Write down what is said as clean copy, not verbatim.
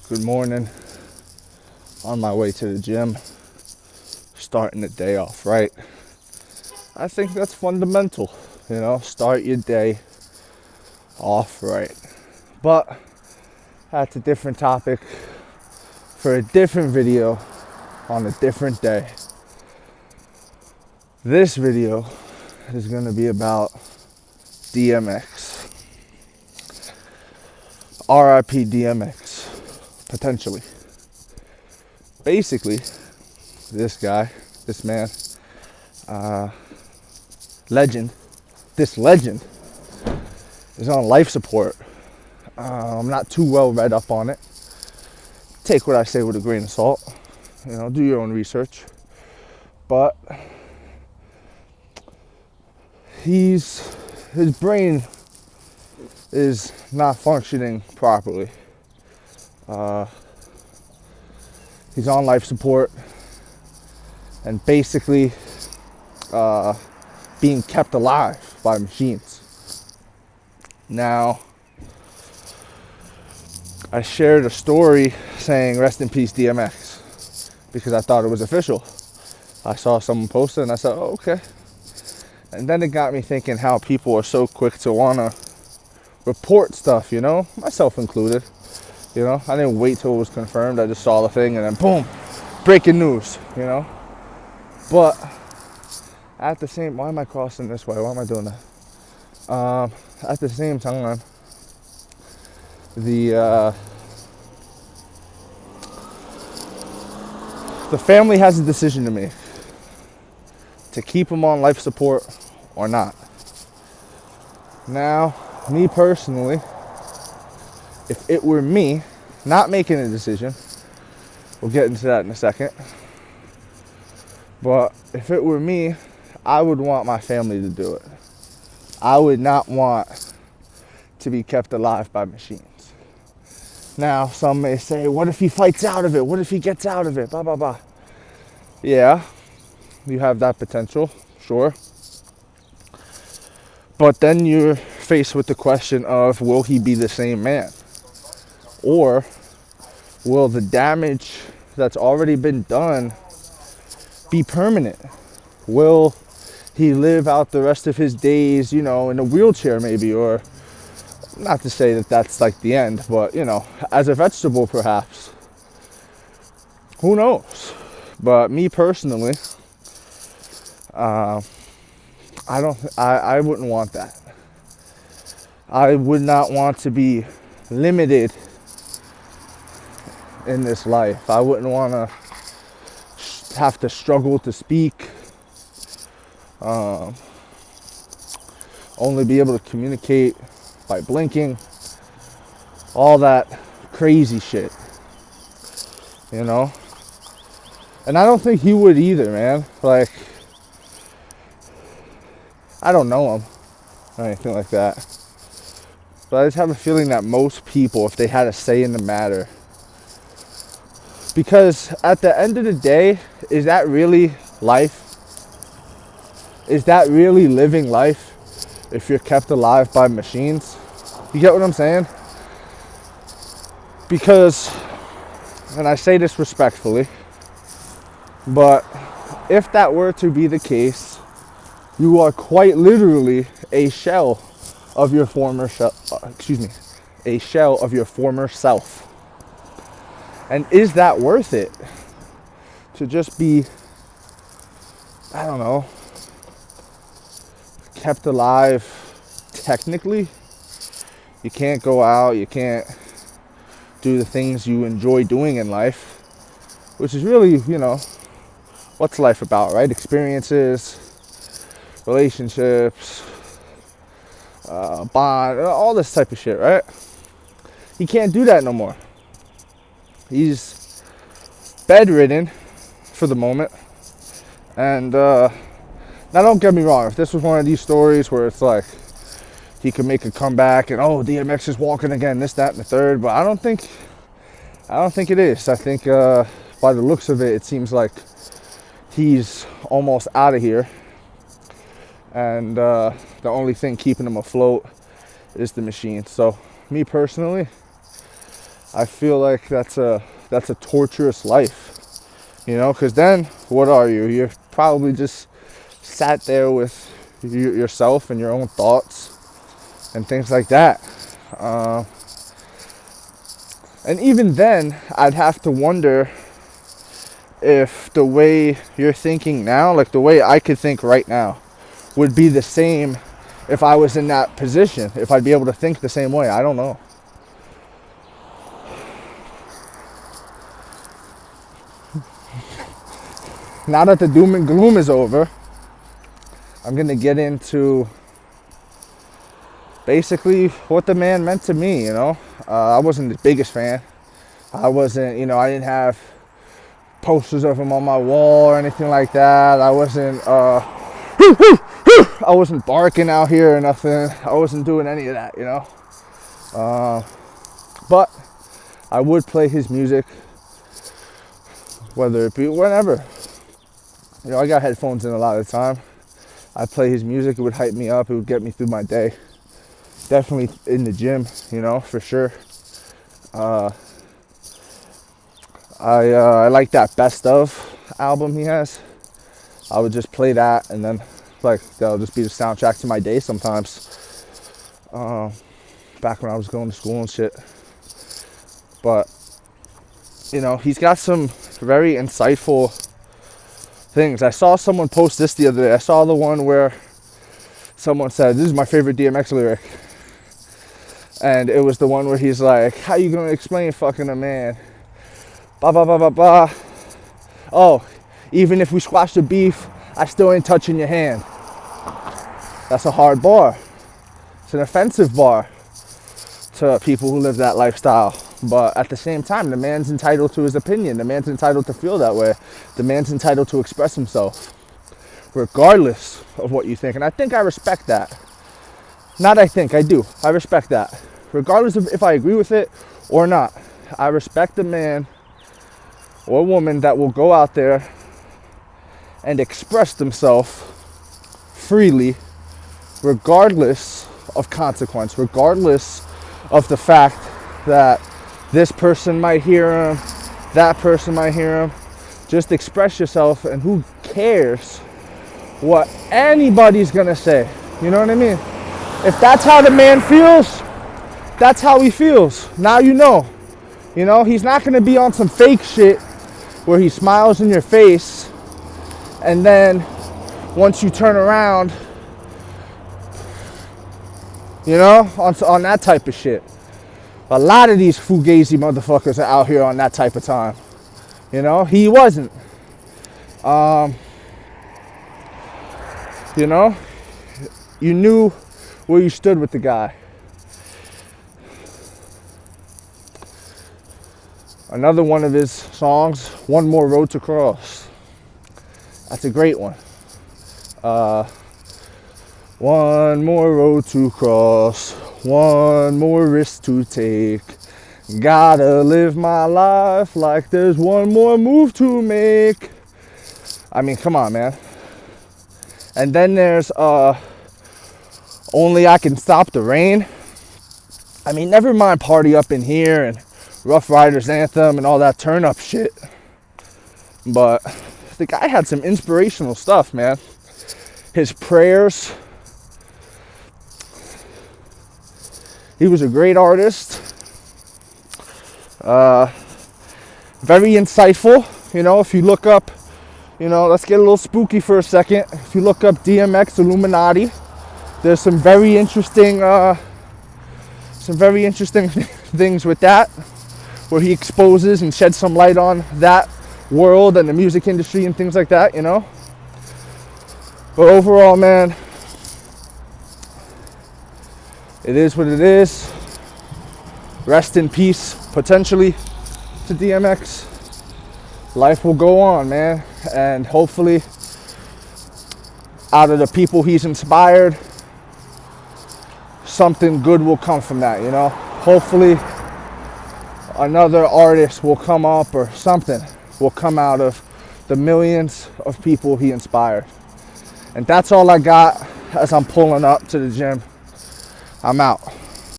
Good morning. On my way to the gym, starting the day off right. I think that's fundamental, start your day off right. But that's a different topic for a different video on a different day. This video is going to be about DMX. RIP DMX, potentially. Basically, this man, this legend is on life support. I'm not too well read up on it. Take what I say with a grain of salt. Do your own research. But his brain is not functioning properly. He's on life support and basically being kept alive by machines. Now, I shared a story saying rest in peace DMX because I thought it was official. I saw someone post it and I said, oh, okay. And then it got me thinking how people are so quick to want to report stuff, myself included. I didn't wait till it was confirmed. I just saw the thing and then boom, breaking news, But at the same, why am I crossing this way? Why am I doing that? At the same time, the family has a decision to make to keep him on life support or not. Now, me personally, if it were me not making a decision, we'll get into that in a second, but if it were me, I would want my family to do it. I would not want to be kept alive by machines. Now, some may say, what if he fights out of it? What if he gets out of it? Blah, blah, blah. Yeah, you have that potential, sure. But then you're faced with the question of, will he be the same man? Or will the damage that's already been done be permanent? Will he live out the rest of his days, in a wheelchair maybe? Or, not to say that that's like the end, but, as a vegetable perhaps. Who knows? But me personally, I wouldn't want that. I would not want to be limited in this life. I wouldn't want to have to struggle to speak, only be able to communicate by blinking, all that crazy shit, And I don't think he would either, man. Like, I don't know him or anything like that. But I just have a feeling that most people, if they had a say in the matter, because at the end of the day, is that really life? Is that really living life if you're kept alive by machines? You get what I'm saying? Because, and I say this respectfully, but if that were to be the case, you are quite literally a shell of your former a shell of your former self. And is that worth it? To just be, I don't know, kept alive technically? You can't go out, you can't do the things you enjoy doing in life, which is really, what's life about, right? Experiences, relationships, bond, all this type of shit, right? He can't do that no more. He's bedridden for the moment. And now don't get me wrong, if this was one of these stories where it's like he could make a comeback and DMX is walking again, this, that, and the third, but I don't think it is. I think by the looks of it, it seems like he's almost out of here. And the only thing keeping him afloat is the machine. So me personally, I feel like that's a torturous life, you know, because then what are you? You're probably just sat there with yourself and your own thoughts and things like that. And even then, I'd have to wonder if the way you're thinking now, like the way I could think right now, would be the same if I was in that position, if I'd be able to think the same way. I don't know. Now that the doom and gloom is over, I'm going to get into basically what the man meant to me, you know. I wasn't the biggest fan. I wasn't, you know, I didn't have posters of him on my wall or anything like that. I wasn't barking out here or nothing. I wasn't doing any of that, you know. But I would play his music, whether it be whenever. You know, I got headphones in a lot of the time. I'd play his music. It would hype me up. It would get me through my day. Definitely in the gym, you know, for sure. I like that Best Of album he has. I would just play that, and then like that'll just be the soundtrack to my day sometimes. Back when I was going to school and shit. But you know, he's got some very insightful things. I saw someone post this the other day. I saw the one where someone said, "This is my favorite DMX lyric." And it was the one where he's like, "How you gonna explain fucking a man? Ba ba ba ba ba. Oh, even if we squash the beef, I still ain't touching your hand." That's a hard bar. It's an offensive bar to people who live that lifestyle. But at the same time, the man's entitled to his opinion. The man's entitled to feel that way. The man's entitled to express himself, regardless of what you think. And I think I respect that. Not I think, I do. I respect that. Regardless of if I agree with it or not. I respect the man or woman that will go out there and express themselves freely, regardless of consequence, regardless of the fact that this person might hear him, that person might hear him. Just express yourself, and who cares what anybody's gonna say? You know what I mean? If that's how the man feels, that's how he feels. Now you know. You know, he's not gonna be on some fake shit where he smiles in your face, and then once you turn around, you know, on that type of shit. A lot of these fugazi motherfuckers are out here on that type of time. You know, he wasn't. You know, you knew where you stood with the guy. Another one of his songs, One More Road to Cross. That's a great one. One more road to cross, one more risk to take. Gotta live my life like there's one more move to make. I mean, come on, man. And then there's Only I Can Stop the Rain. I mean, never mind Party Up in Here and Rough Riders Anthem and all that turn up shit. But the guy had some inspirational stuff, man. His prayers. He was a great artist. Very insightful. You know, if you look up, you know, let's get a little spooky for a second. If you look up DMX Illuminati, there's some very interesting things with that, where he exposes and sheds some light on that world and the music industry and things like that, you know. But overall, man, it is what it is. Rest in peace, potentially, to DMX. Life will go on, man. And hopefully, out of the people he's inspired, something good will come from that, you know. Hopefully, another artist will come up, or something will come out of the millions of people he inspired. And that's all I got as I'm pulling up to the gym. I'm out.